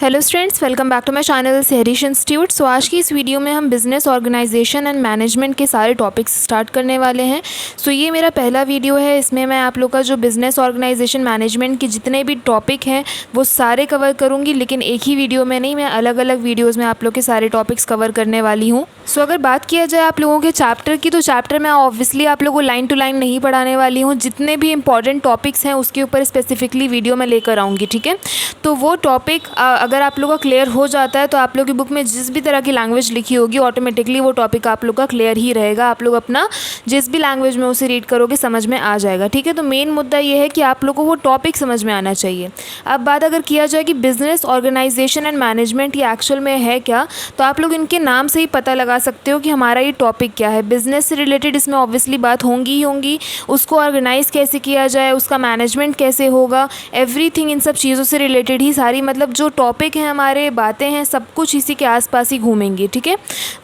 Hello students, welcome back to my channel Harish institute. So आज की इस वीडियो में हम बिज़नेस ऑर्गेनाइजेशन एंड मैनेजमेंट के सारे टॉपिक्स स्टार्ट करने वाले हैं। सो ये मेरा पहला वीडियो है। इसमें मैं आप लोग का जो बिज़नेस ऑर्गेनाइजेशन मैनेजमेंट के जितने भी टॉपिक हैं वो सारे कवर करूँगी, लेकिन एक ही वीडियो में नहीं, मैं अलग अलग वीडियोज़ में आप लोग के सारे टॉपिक्स कवर करने वाली हूँ। सो अगर बात किया जाए आप लोगों के चैप्टर की, तो चैप्टर में ऑब्वियसली आप लोगों को लाइन टू लाइन नहीं पढ़ाने वाली हूँ। जितने भी इंपॉर्टेंट टॉपिक्स हैं उसके ऊपर स्पेसिफिकली वीडियो में लेकर आऊँगी, ठीक है। तो वो टॉपिक अगर आप लोग का क्लियर हो जाता है तो आप लोग की बुक में जिस भी तरह की लैंग्वेज लिखी होगी ऑटोमेटिकली वो टॉपिक आप लोग का क्लियर ही रहेगा। आप लोग अपना जिस भी लैंग्वेज में उसे रीड करोगे समझ में आ जाएगा, ठीक है। तो मेन मुद्दा ये है कि आप लोग को वो टॉपिक समझ में आना चाहिए। अब बात अगर किया जाए कि बिज़नेस ऑर्गेनाइजेशन एंड मैनेजमेंट ये एक्चुअल में है क्या, तो आप लोग इनके नाम से ही पता लगा सकते हो कि हमारा ये टॉपिक क्या है। बिज़नेस से रिलेटेड इसमें ऑब्वियसली बात होंगी ही होंगी, उसको ऑर्गेनाइज़ कैसे किया जाए, उसका मैनेजमेंट कैसे होगा, एवरीथिंग इन सब चीज़ों से रिलेटेड ही सारी मतलब जो टॉपिक हैं हमारे, बातें हैं, सब कुछ इसी के आसपास ही घूमेंगी, ठीक है।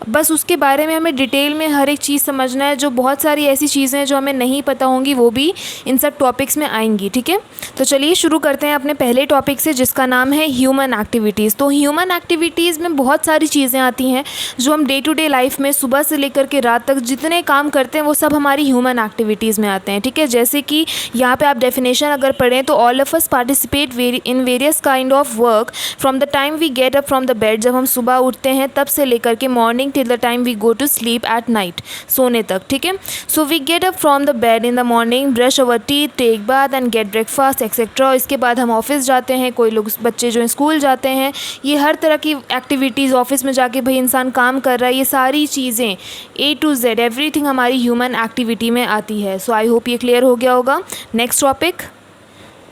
बस उसके बारे में हमें डिटेल में हर एक चीज़ समझना है। जो बहुत सारी ऐसी चीज़ें हैं जो हमें नहीं पता होंगी वो भी इन सब टॉपिक्स में आएंगी, ठीक है। तो चलिए शुरू करते हैं अपने पहले टॉपिक से, जिसका नाम है ह्यूमन एक्टिविटीज़। तो ह्यूमन एक्टिविटीज़ में बहुत सारी चीज़ें आती हैं जो हम डे टू डे लाइफ में सुबह से लेकर के रात तक जितने काम करते हैं वो सब हमारी ह्यूमन एक्टिविटीज़ में आते हैं, ठीक है। जैसे कि यहाँ पे आप डेफिनेशन अगर पढ़ें तो all of us participate in various kind of work from the time we get up from the bed. जब हम सुबह उठते हैं तब से लेकर के morning till the time we go to sleep at night, सोने तक, ठीक है। So we get up from the bed in the morning, brush our teeth, take bath and get breakfast etcetera. इसके बाद हम ऑफिस जाते हैं, कोई लोग बच्चे जो स्कूल जाते हैं, ये हर तरह की एक्टिविटीज़ ऑफिस में जाके भाई इंसान काम कर रहा है, ये सारी चीज़ें A to Z एवरीथिंग हमारी ह्यूमन एक्टिविटी में आती है। सो आई होप ये क्लियर हो गया होगा। Next topic.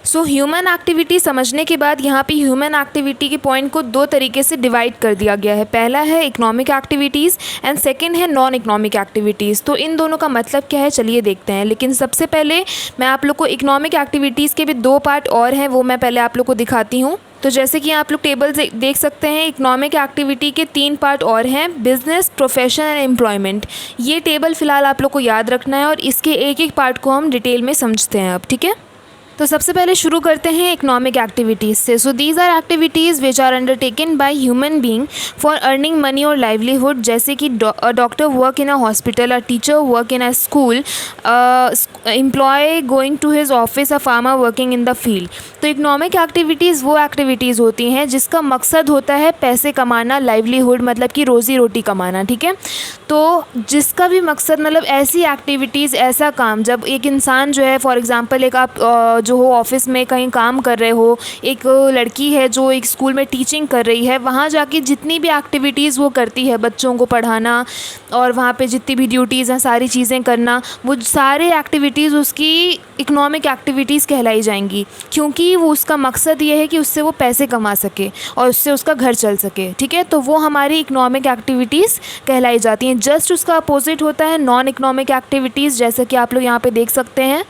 So human activity समझने के बाद यहाँ पे ह्यूमन एक्टिविटी के पॉइंट को दो तरीके से डिवाइड कर दिया गया है। पहला है इकोनॉमिक एक्टिविटीज़ एंड सेकंड है नॉन इकोनॉमिक एक्टिविटीज़। तो इन दोनों का मतलब क्या है चलिए देखते हैं। लेकिन सबसे पहले मैं आप लोग को इकोनॉमिक एक्टिविटीज़ के भी दो पार्ट और हैं, वो मैं पहले आप लोग को दिखाती हूँ। तो जैसे कि आप लोग टेबल से देख सकते हैं, इकोनॉमिक एक्टिविटी के 3 पार्ट और हैं, बिजनेस, प्रोफेशन एंड एम्प्लॉयमेंट। ये टेबल फ़िलहाल आप लोग को याद रखना है और इसके एक एक पार्ट को हम डिटेल में समझते हैं अब, ठीक है। तो सबसे पहले शुरू करते हैं इकोनॉमिक एक्टिविटीज़ से। So these are activities which are undertaken by human being for earning money और लाइवलीहुड। जैसे कि doctor work in a hospital, a teacher work in a school, employ going to his office, a farmer working in the field. तो economic activities वो activities होती हैं जिसका मकसद होता है पैसे कमाना, लाइवलीहुड मतलब कि रोज़ी रोटी कमाना, ठीक है। तो जिसका भी मकसद मतलब ऐसी एक्टिविटीज़, ऐसा काम जब एक इंसान जो है फॉर एग्ज़ाम्पल एक आप जो हो ऑफिस में कहीं काम कर रहे हो, एक लड़की है जो एक स्कूल में टीचिंग कर रही है, वहाँ जाके जितनी भी एक्टिविटीज़ वो करती है, बच्चों को पढ़ाना और वहाँ पे जितनी भी ड्यूटीज़ हैं सारी चीज़ें करना, वो सारे एक्टिविटीज़ उसकी इकोनॉमिक एक्टिविटीज़ कहलाई जाएंगी, क्योंकि वो उसका मकसद ये है कि उससे वो पैसे कमा सके और उससे उसका घर चल सके, ठीक है। तो वो हमारी इकोनॉमिक एक्टिविटीज़ कहलाई जाती हैं। जस्ट उसका अपोजिट होता है नॉन इकोनॉमिक एक्टिविटीज़, जैसे कि आप लोग यहाँ पे देख सकते हैं।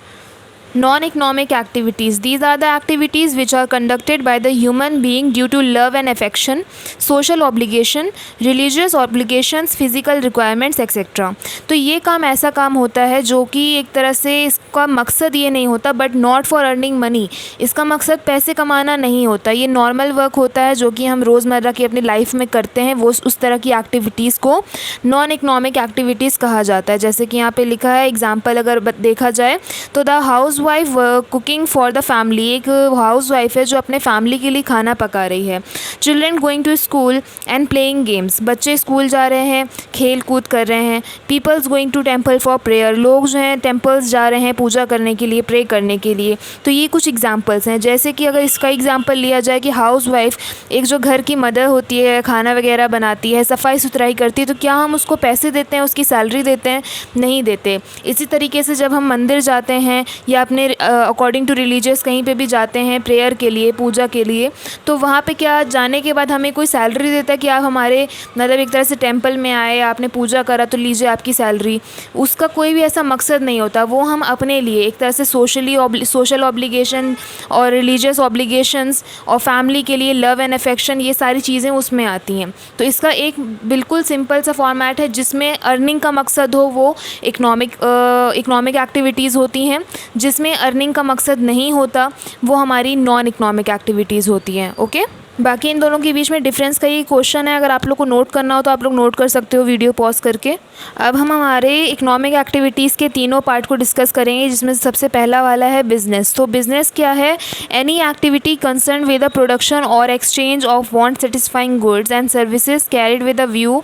Non-economic activities. These are the activities which are conducted by the human being due to love and affection, social obligation, religious obligations, physical requirements, etc. तो ये काम ऐसा काम होता है जो कि एक तरह से इसका मकसद ये नहीं होता, but not for earning money. इसका मकसद पैसे कमाना नहीं होता, ये नॉर्मल वर्क होता है जो कि हम रोज़मर्रा की अपनी लाइफ में करते हैं। वो उस तरह की एक्टिविटीज़ को नॉन इकोनॉमिक एक्टिविटीज़ कहा जाता है। जैसे कि यहाँ पे लिखा है एग्जाम्पल अगर देखा जाए तो the house wife cooking for the family, एक हाउस वाइफ है जो अपने फैमिली के लिए खाना पका रही है। Children going to school and playing games, बच्चे स्कूल जा रहे हैं, खेल कूद कर रहे हैं। Peoples going to temple for prayer, लोग जो हैं टेम्पल्स जा रहे हैं पूजा करने के लिए, प्रे करने के लिए। तो ये कुछ एग्जाम्पल्स हैं। जैसे कि अगर इसका एग्जाम्पल लिया जाए कि हाउस वाइफ एक जो घर की मदर होती है, खाना वगैरह बनाती है, सफाई सुथराई करती है, तो क्या हम उसको पैसे देते हैं, उसकी सैलरी देते हैं? नहीं देते। इसी तरीके से जब हम मंदिर जाते हैं या अपने अकॉर्डिंग टू रिलीजियस कहीं पे भी जाते हैं प्रेयर के लिए, पूजा के लिए, तो वहाँ पे क्या जाने के बाद हमें कोई सैलरी देता है कि आप हमारे मतलब एक तरह से टेंपल में आए, आपने पूजा करा तो लीजिए आपकी सैलरी? उसका कोई भी ऐसा मकसद नहीं होता। वो हम अपने लिए एक तरह से सोशल ऑब्लिगेशन और रिलीजियस ऑब्लिगेशंस और फैमिली के लिए लव एंड अफेक्शन, ये सारी चीज़ें उसमें आती हैं। तो इसका एक बिल्कुल सिंपल सा फॉर्मेट है जिसमें अर्निंग का मकसद हो, वो इकोनॉमिक एक्टिविटीज़ होती हैं। जिसमें अर्निंग का मकसद नहीं होता वो हमारी नॉन इकोनॉमिक एक्टिविटीज़ होती हैं। ओके, बाकी इन दोनों के बीच में डिफरेंस का ये क्वेश्चन है, अगर आप लोग को नोट करना हो तो आप लोग नोट कर सकते हो वीडियो पॉज करके। अब हम हमारे इकोनॉमिक एक्टिविटीज़ के तीनों पार्ट को डिस्कस करेंगे, जिसमें सबसे पहला वाला है बिजनेस। तो बिजनेस क्या है? Any activity concern with the production और exchange of want satisfying goods and services carried with the view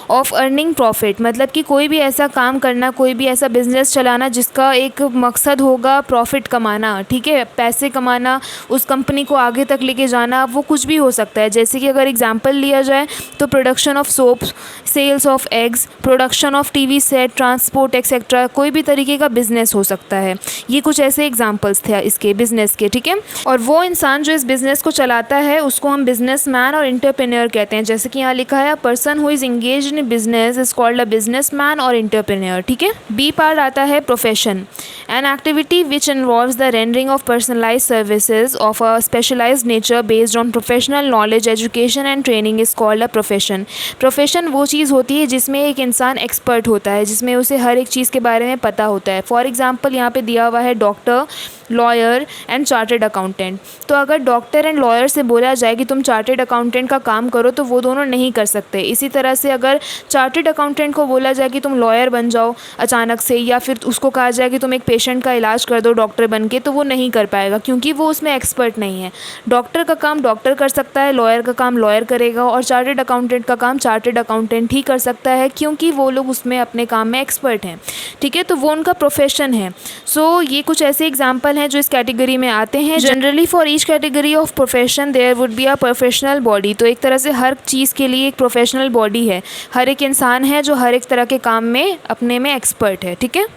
of earning profit. मतलब कि कोई भी ऐसा काम करना, कोई भी ऐसा बिजनेस चलाना जिसका एक मकसद होगा प्रॉफिट कमाना, ठीक है, पैसे कमाना, उस कंपनी को आगे तक लेके जाना। वो कुछ भी हो सकता है, जैसे कि अगर एग्जांपल लिया जाए तो production of soap, sales of eggs, production of TV set, transport etcetera, कोई भी तरीके का बिजनेस हो सकता है। ये कुछ ऐसे एग्जांपल्स थे इसके बिजनेस के, ठीक है। और वो इंसान जो इस बिजनेस को चलाता है उसको हम बिजनेसमैन और एंटरप्रेन्योर कहते हैं। जैसे कि यहाँ लिखा है, a person who is engaged in business is called a businessman और एंटरप्रेन्योर, ठीक है। बी पार्ट आता है profession, an activity which involves the rendering of personalised services of a specialised nature based on professional knowledge, education and training is called a profession. Profession वो चीज़ होती है जिसमें एक इंसान एक्सपर्ट होता है, जिसमें उसे हर एक चीज़ के बारे में पता होता है। फॉर एग्जांपल यहाँ पे दिया हुआ है doctor, lawyer and chartered accountant. तो अगर डॉक्टर एंड लॉयर से बोला जाए कि तुम चार्टेड अकाउंटेंट का काम करो तो वो दोनों नहीं कर सकते। इसी तरह से अगर चार्टेड अकाउंटेंट को बोला जाए कि तुम लॉयर बन जाओ अचानक से, या फिर उसको कहा जाए कि तुम एक पेशेंट का इलाज कर दो डॉक्टर बन के, तो वो नहीं कर पाएगा क्योंकि वो उसमें एक्सपर्ट नहीं है। डॉक्टर का काम डॉक्टर कर सकता है, लॉयर का काम लॉयर करेगा, और चार्टेड अकाउंटेंट का काम चार्टेड अकाउंटेंट ही कर सकता है क्योंकि वो लोग उसमें अपने काम में एक्सपर्ट हैं, ठीक है। तो वो उनका प्रोफेशन है। सो ये कुछ ऐसे एग्जाम्पल हैं जो इस कैटेगरी में आते हैं। Generally for each category of profession there would be a professional body. तो एक तरह से हर चीज़ के लिए एक प्रोफेशनल बॉडी है, हर एक इंसान है जो हर एक तरह के काम में अपने में एक्सपर्ट है, ठीक है।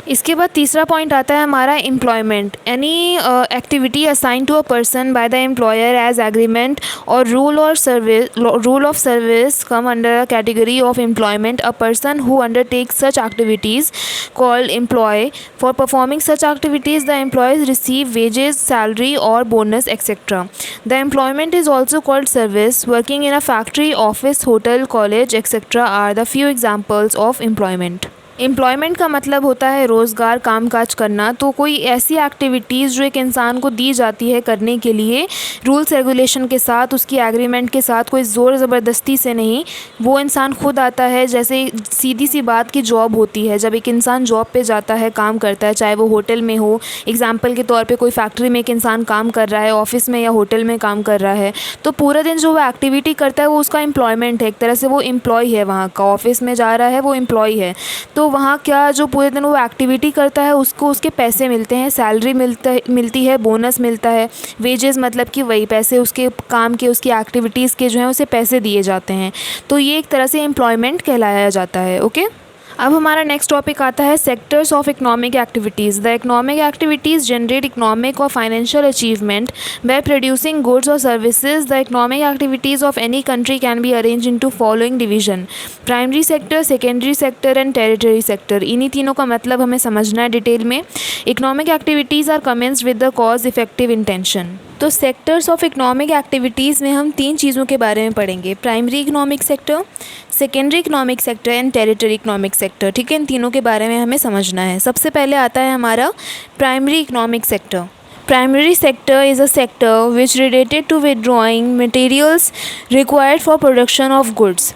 इसके बाद तीसरा पॉइंट आता है हमारा employment, any activity assign to a person by the employer as agreement और rule of service come under a category of employment. A person who undertakes such activities called employee. For performing such activities, the employees receive wages, salary or bonus, etc. The employment is also called service. Working in a factory, office, hotel, college, etc. are the few examples of employment. Employment का मतलब होता है रोज़गार, कामकाज करना। तो कोई ऐसी एक्टिविटीज़ जो एक इंसान को दी जाती है करने के लिए रूल्स रेगुलेशन के साथ, उसकी एग्रीमेंट के साथ, कोई ज़ोर ज़बरदस्ती से नहीं, वो इंसान खुद आता है। जैसे सीधी सी बात की जॉब होती है, जब एक इंसान जॉब पे जाता है, काम करता है, चाहे वो होटल में हो, एग्जाम्पल के तौर पे कोई फैक्ट्री में एक इंसान काम कर रहा है, ऑफिस में या होटल में काम कर रहा है, तो पूरा दिन जो वो एक्टिविटी करता है वो उसका एम्प्लॉयमेंट है। एक तरह से वो एम्प्लॉय है, वहाँ का ऑफिस में जा रहा है, वो एम्प्लॉय है। तो वहाँ क्या जो पूरे दिन वो एक्टिविटी करता है उसको उसके पैसे मिलते हैं, सैलरी मिलती है, बोनस मिलता है। वेजेस मतलब कि वही पैसे, उसके काम के, उसकी एक्टिविटीज़ के जो हैं उसे पैसे दिए जाते हैं। तो ये एक तरह से एम्प्लॉयमेंट कहलाया जाता है, ओके। अब हमारा नेक्स्ट टॉपिक आता है sectors of economic activities. The economic activities generate economic और financial achievement by producing goods और services. The economic activities of any country can be arrange into following division: primary sector, secondary sector and tertiary sector. इन्हीं तीनों का मतलब हमें समझना है detail में। Economic activities are commenced with the cause effective intention. तो सेक्टर्स ऑफ इकोनॉमिक एक्टिविटीज़ में हम तीन चीज़ों के बारे में पढ़ेंगे: primary economic sector, secondary economic sector and territory economic sector, ठीक है। इन तीनों के बारे में हमें समझना है। सबसे पहले आता है हमारा primary economic sector. Primary sector is a sector which related to withdrawing materials required for production of goods.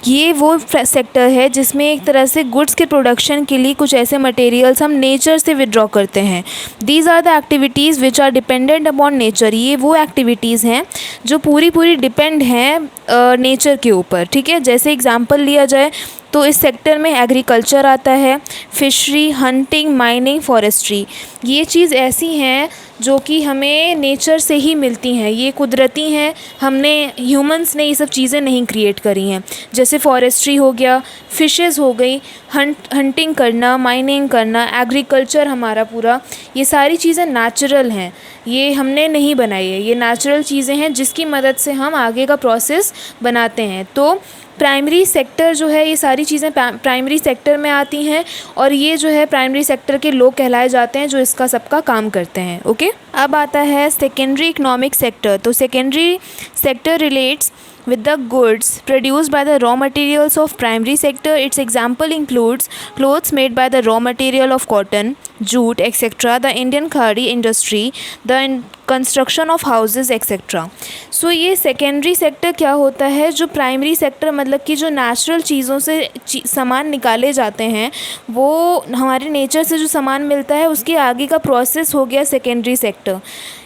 ये वो सेक्टर है जिसमें एक तरह से गुड्स के प्रोडक्शन के लिए कुछ ऐसे मटेरियल्स हम नेचर से विड्रॉ करते हैं। These are the activities which are dependent upon nature. ये वो एक्टिविटीज़ हैं जो पूरी डिपेंड हैं नेचर के ऊपर, ठीक है। जैसे एग्जांपल लिया जाए तो इस सेक्टर में एग्रीकल्चर आता है, फिशरी, हंटिंग, माइनिंग, फॉरेस्ट्री। ये चीज़ ऐसी हैं जो कि हमें नेचर से ही मिलती हैं, ये कुदरती हैं, हमने ह्यूमंस ने ये सब चीज़ें नहीं क्रिएट करी हैं। जैसे फॉरेस्ट्री हो गया, फिशेस हो गई, हंटिंग करना, माइनिंग करना, एग्रीकल्चर हमारा पूरा, ये सारी चीज़ें नेचुरल हैं, ये हमने नहीं बनाई है, ये नेचुरल चीज़ें हैं जिसकी मदद से हम आगे का प्रोसेस बनाते हैं। तो प्राइमरी सेक्टर जो है, ये सारी चीज़ें प्राइमरी सेक्टर में आती हैं और ये जो है प्राइमरी सेक्टर के लोग कहलाए जाते हैं जो इसका सबका काम करते हैं, ओके। अब आता है सेकेंडरी इकोनॉमिक सेक्टर। तो secondary sector relates with the goods produced by the raw materials of primary sector. Its example includes clothes made by the raw material of cotton, jute, etc. The Indian khadi industry, the construction of houses etcetera. So ये secondary sector क्या होता है, जो primary sector मतलब कि जो natural चीज़ों से सामान निकाले जाते हैं, वो हमारे नेचर से जो सामान मिलता है उसके आगे का प्रोसेस हो गया सेकेंडरी सेक्टर।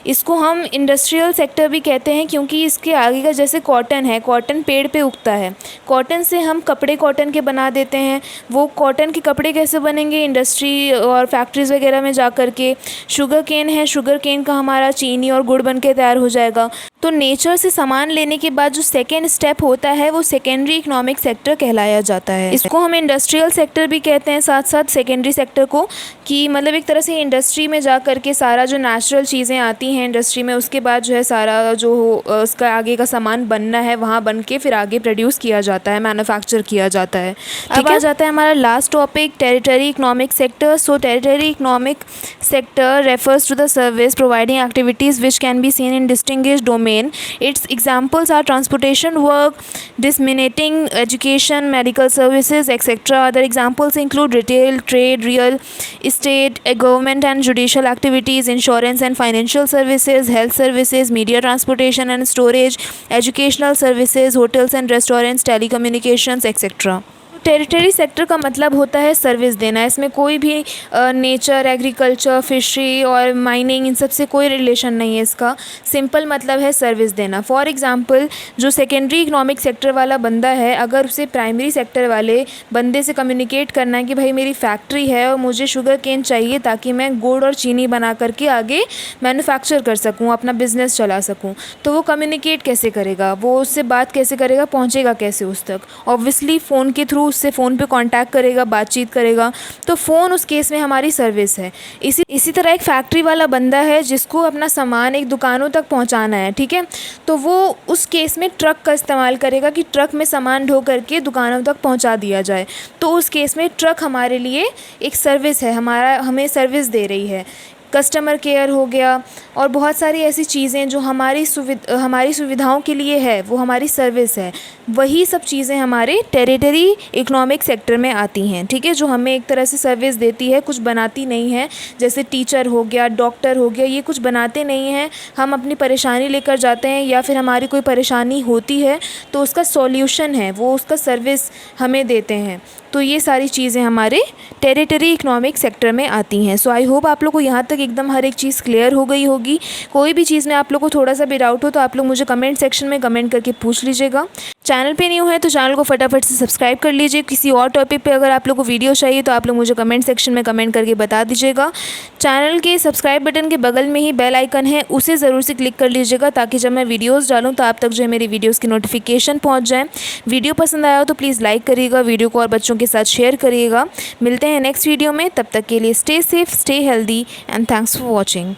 इसको हम इंडस्ट्रियल सेक्टर भी कहते हैं, क्योंकि इसके आगे का जैसे कॉटन है, कॉटन पेड़ पे उगता है, कॉटन से हम कपड़े कॉटन के बना देते हैं। वो कॉटन के कपड़े कैसे बनेंगे, इंडस्ट्री और फैक्ट्रीज़ वगैरह में जा कर के। शुगर केन है, शुगर केन का हमारा चीनी और गुड़ बन के तैयार हो जाएगा। तो नेचर से सामान लेने के बाद जो सेकेंड स्टेप होता है वो सेकेंडरी इकोनॉमिक सेक्टर कहलाया जाता है। इसको हम इंडस्ट्रियल सेक्टर भी कहते हैं साथ साथ सेकेंडरी सेक्टर को, कि मतलब एक तरह से इंडस्ट्री में जा कर के सारा जो नेचुरल चीज़ें आती हैं इंडस्ट्री में, उसके बाद जो है सारा जो उसका आगे का सामान बनना है वहाँ बन के फिर आगे प्रोड्यूस किया जाता है, मैन्युफैक्चर किया जाता है। अब आ जाता है हमारा last topic, territory economic sector. So territory economic sector refers to the service providing activities which can be seen in distinguished domain. Its examples are transportation work, disseminating education, medical services, etc. Other examples include retail, trade, real estate, government and judicial activities, insurance and financial services, health services, media transportation and storage, educational services, hotels and restaurants, telecommunications, etc. Territory sector का मतलब होता है service देना। इसमें कोई भी nature, agriculture, fishery और mining इन सब से कोई रिलेशन नहीं है। इसका सिंपल मतलब है सर्विस देना। फॉर एग्जांपल जो सेकेंडरी इकोनॉमिक सेक्टर वाला बंदा है, अगर उसे प्राइमरी सेक्टर वाले बंदे से कम्युनिकेट करना है कि भाई मेरी फैक्ट्री है और मुझे शुगर केन चाहिए ताकि मैं गुड़ और चीनी बना करके आगे मैन्युफैक्चर कर सकूँ, अपना बिजनेस चला सकूँ, तो वो कम्युनिकेट कैसे करेगा, वो उससे बात कैसे करेगा, पहुँचेगा कैसे उस तक? ऑब्वियसली फ़ोन के थ्रू उससे फ़ोन पे कांटेक्ट करेगा, बातचीत करेगा। तो फ़ोन उस केस में हमारी सर्विस है। इसी तरह एक फैक्ट्री वाला बंदा है जिसको अपना सामान एक दुकानों तक पहुंचाना है, ठीक है, तो वो उस केस में ट्रक का इस्तेमाल करेगा कि ट्रक में सामान ढो करके दुकानों तक पहुंचा दिया जाए। तो उस केस में ट्रक हमारे लिए एक सर्विस है, हमें सर्विस दे रही है। कस्टमर केयर हो गया और बहुत सारी ऐसी चीज़ें जो हमारी सुविधाओं के लिए है, वो हमारी सर्विस है। वही सब चीज़ें हमारे टेरिटरी इकोनॉमिक सेक्टर में आती हैं, ठीक है, जो हमें एक तरह से सर्विस देती है, कुछ बनाती नहीं है। जैसे टीचर हो गया, डॉक्टर हो गया, ये कुछ बनाते नहीं हैं, हम अपनी परेशानी लेकर जाते हैं, या फिर हमारी कोई परेशानी होती है तो उसका सॉल्यूशन है, वो उसका सर्विस हमें देते हैं। तो ये सारी चीज़ें हमारे टेरिटरी इकोनॉमिक सेक्टर में आती हैं। सो आई होप आप लोग को यहाँ तक एकदम हर एक चीज़ क्लियर हो गई होगी। कोई भी चीज़ में आप लोग को थोड़ा सा भी डाउट हो तो आप लोग मुझे कमेंट सेक्शन में कमेंट करके पूछ लीजिएगा। चैनल पे न्यू है तो चैनल को फटाफट से सब्सक्राइब कर लीजिए। किसी और टॉपिक पे अगर आप लोग को वीडियो चाहिए तो आप लोग मुझे कमेंट सेक्शन में कमेंट करके बता दीजिएगा। चैनल के सब्सक्राइब बटन के बगल में ही बेल आइकन है, उसे ज़रूर से क्लिक कर लीजिएगा ताकि जब मैं वीडियोज़ डालूँ तो आप तक जो है मेरी वीडियोज़ की नोटिफिकेशन पहुँच जाए। वीडियो पसंद आया हो तो प्लीज़ लाइक करिएगा, वीडियो को और बच्चों के साथ शेयर करिएगा। मिलते हैं नेक्स्ट वीडियो में, तब तक के लिए stay safe, stay healthy and thanks for watching.